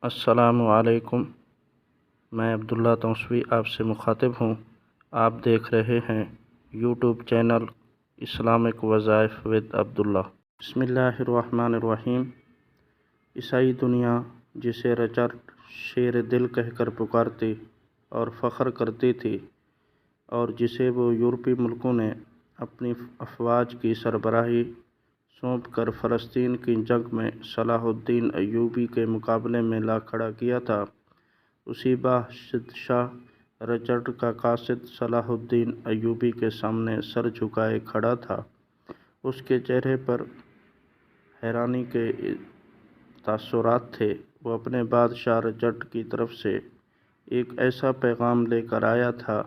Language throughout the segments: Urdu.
السلام علیکم۔ میں عبداللہ توسوی آپ سے مخاطب ہوں۔ آپ دیکھ رہے ہیں یوٹیوب چینل اسلامک وظائف ود عبداللہ۔ بسم اللہ الرحمن الرحیم۔ عیسائی دنیا جسے رچرڈ شیر دل کہہ کر پکارتی اور فخر کرتی تھی، اور جسے وہ یورپی ملکوں نے اپنی افواج کی سربراہی سونپ کر فلسطین کی جنگ میں صلاح الدین ایوبی کے مقابلے میں لا کھڑا کیا تھا، اسی بادشاہ رچرڈ کا قاصد صلاح الدین ایوبی کے سامنے سر جھکائے کھڑا تھا۔ اس کے چہرے پر حیرانی کے تاثرات تھے۔ وہ اپنے بادشاہ رچرڈ کی طرف سے ایک ایسا پیغام لے کر آیا تھا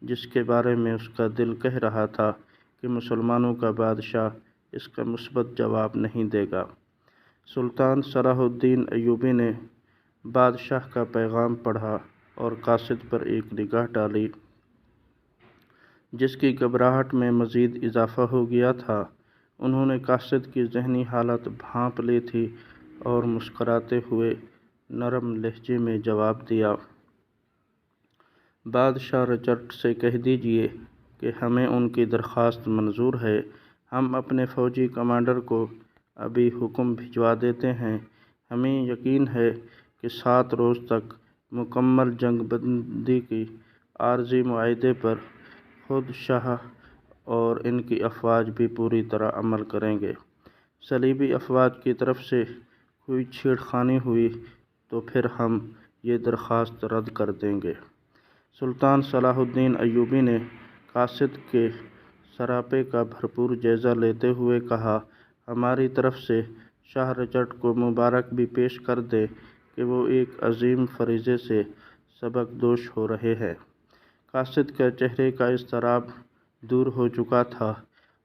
جس کے بارے میں اس کا دل کہہ رہا تھا کہ مسلمانوں کا بادشاہ اس کا مثبت جواب نہیں دے گا۔ سلطان صلاح الدین ایوبی نے بادشاہ کا پیغام پڑھا اور قاصد پر ایک نگاہ ڈالی جس کی گھبراہٹ میں مزید اضافہ ہو گیا تھا۔ انہوں نے قاصد کی ذہنی حالت بھانپ لی تھی اور مسکراتے ہوئے نرم لہجے میں جواب دیا، بادشاہ رچرڈ سے کہہ دیجیے کہ ہمیں ان کی درخواست منظور ہے۔ ہم اپنے فوجی کمانڈر کو ابھی حکم بھجوا دیتے ہیں۔ ہمیں یقین ہے کہ 7 روز تک مکمل جنگ بندی کی عارضی معاہدے پر خود شاہ اور ان کی افواج بھی پوری طرح عمل کریں گے۔ صلیبی افواج کی طرف سے کوئی چھیڑ خانی ہوئی تو پھر ہم یہ درخواست رد کر دیں گے۔ سلطان صلاح الدین ایوبی نے قاصد کے سراپے کا بھرپور جائزہ لیتے ہوئے کہا، ہماری طرف سے شاہ رچرڈ کو مبارک بھی پیش کر دیں کہ وہ ایک عظیم فریضے سے سبکدوش ہو رہے ہیں۔ قاصد کے چہرے کا اضطراب دور ہو چکا تھا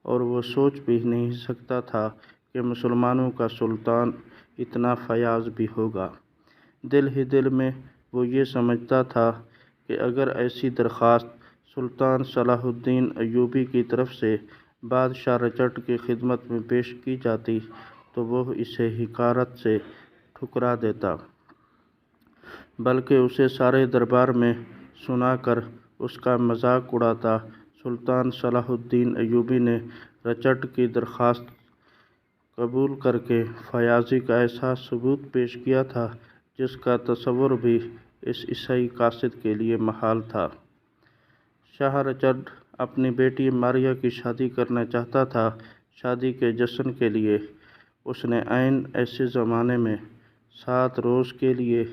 اور وہ سوچ بھی نہیں سکتا تھا کہ مسلمانوں کا سلطان اتنا فیاض بھی ہوگا۔ دل ہی دل میں وہ یہ سمجھتا تھا کہ اگر ایسی درخواست سلطان صلاح الدین ایوبی کی طرف سے بادشاہ رچرڈ کی خدمت میں پیش کی جاتی تو وہ اسے حقارت سے ٹھکرا دیتا، بلکہ اسے سارے دربار میں سنا کر اس کا مذاق اڑاتا۔ سلطان صلاح الدین ایوبی نے رچرڈ کی درخواست قبول کر کے فیاضی کا ایسا ثبوت پیش کیا تھا جس کا تصور بھی اس عیسائی قاصد کے لیے محال تھا۔ شاہ رچرڈ اپنی بیٹی ماریہ کی شادی کرنا چاہتا تھا۔ شادی کے جشن کے لیے اس نے عین ایسے زمانے میں 7 روز کے لیے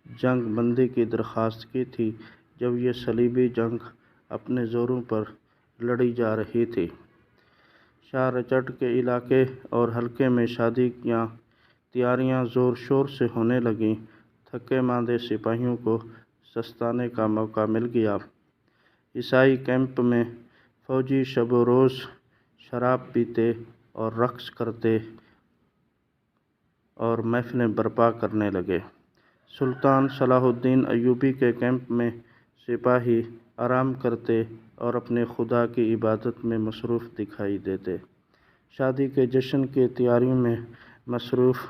جنگ بندی کی درخواست کی تھی جب یہ صلیبی جنگ اپنے زوروں پر لڑی جا رہی تھی۔ شاہ رچرڈ کے علاقے اور حلقے میں شادی کی تیاریاں زور شور سے ہونے لگیں۔ تھکے ماندے سپاہیوں کو سستانے کا موقع مل گیا۔ عیسائی کیمپ میں فوجی شب و روز شراب پیتے اور رقص کرتے اور محفلیں برپا کرنے لگے۔ سلطان صلاح الدین ایوبی کے کیمپ میں سپاہی آرام کرتے اور اپنے خدا کی عبادت میں مصروف دکھائی دیتے۔ شادی کے جشن کی تیاریوں میں مصروف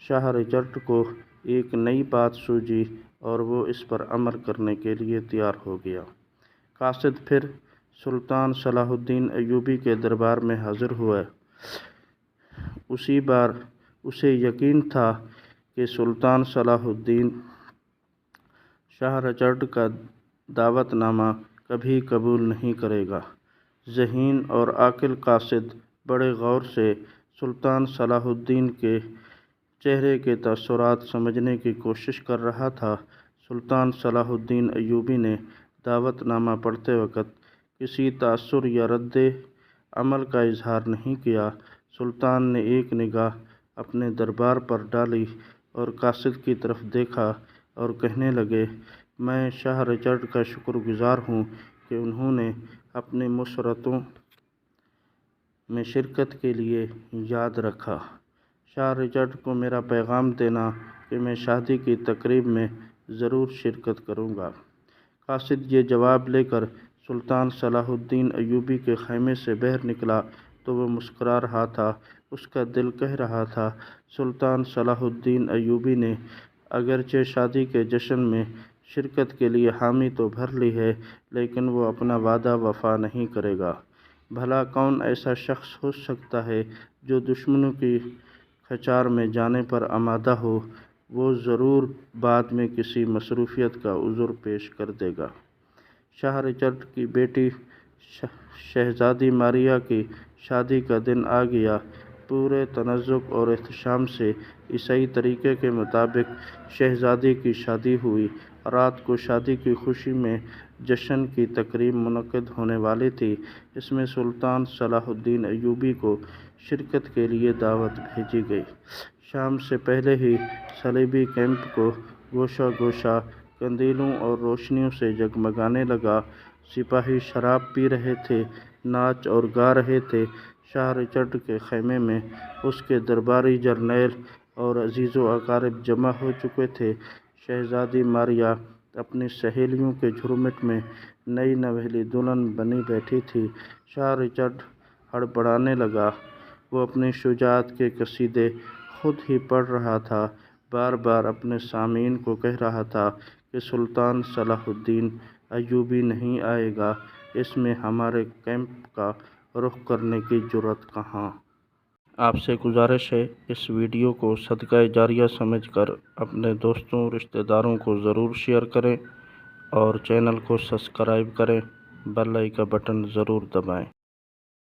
شاہ رچرڈ کو ایک نئی بات سوجھی اور وہ اس پر عمل کرنے کے لیے تیار ہو گیا۔ قاصد پھر سلطان صلاح الدین ایوبی کے دربار میں حاضر ہوا۔ اسی بار اسے یقین تھا کہ سلطان صلاح الدین شاہ رچرڈ کا دعوت نامہ کبھی قبول نہیں کرے گا۔ ذہین اور عاقل قاصد بڑے غور سے سلطان صلاح الدین کے چہرے کے تاثرات سمجھنے کی کوشش کر رہا تھا۔ سلطان صلاح الدین ایوبی نے دعوت نامہ پڑھتے وقت کسی تاثر یا رد عمل کا اظہار نہیں کیا۔ سلطان نے ایک نگاہ اپنے دربار پر ڈالی اور قاصد کی طرف دیکھا اور کہنے لگے، میں شاہ رچرڈ کا شکر گزار ہوں کہ انہوں نے اپنی مسرتوں میں شرکت کے لیے یاد رکھا۔ شاہ رچرڈ کو میرا پیغام دینا کہ میں شادی کی تقریب میں ضرور شرکت کروں گا۔ قاصد یہ جواب لے کر سلطان صلاح الدین ایوبی کے خیمے سے باہر نکلا تو وہ مسکرا رہا تھا۔ اس کا دل کہہ رہا تھا، سلطان صلاح الدین ایوبی نے اگرچہ شادی کے جشن میں شرکت کے لیے حامی تو بھر لی ہے، لیکن وہ اپنا وعدہ وفا نہیں کرے گا۔ بھلا کون ایسا شخص ہو سکتا ہے جو دشمنوں کی خچار میں جانے پر آمادہ ہو؟ وہ ضرور بعد میں کسی مصروفیت کا عذر پیش کر دے گا۔ شاہ رچرڈ کی بیٹی شہزادی ماریا کی شادی کا دن آ گیا۔ پورے تنزق اور احتشام سے عیسائی طریقے کے مطابق شہزادی کی شادی ہوئی۔ رات کو شادی کی خوشی میں جشن کی تقریب منعقد ہونے والی تھی۔ اس میں سلطان صلاح الدین ایوبی کو شرکت کے لیے دعوت بھیجی گئی۔ شام سے پہلے ہی صلیبی کیمپ کو گوشہ گوشہ قندیلوں اور روشنیوں سے جگمگانے لگا۔ سپاہی شراب پی رہے تھے، ناچ اور گا رہے تھے۔ شاہ رچرڈ کے خیمے میں اس کے درباری جرنیل اور عزیز و اقارب جمع ہو چکے تھے۔ شہزادی ماریا اپنی سہیلیوں کے جھرمٹ میں نئی نویلی دلہن بنی بیٹھی تھی۔ شاہ رچرڈ ہڑبڑانے لگا۔ وہ اپنی شجاعت کے قصیدے خود ہی پڑھ رہا تھا، بار بار اپنے سامعین کو کہہ رہا تھا کہ سلطان صلاح الدین ایوبی نہیں آئے گا، اس میں ہمارے کیمپ کا رخ کرنے کی جرأت کہاں؟ آپ سے گزارش ہے اس ویڈیو کو صدقہ جاریہ سمجھ کر اپنے دوستوں رشتہ داروں کو ضرور شیئر کریں اور چینل کو سبسکرائب کریں، بیل آئیکن بٹن ضرور دبائیں۔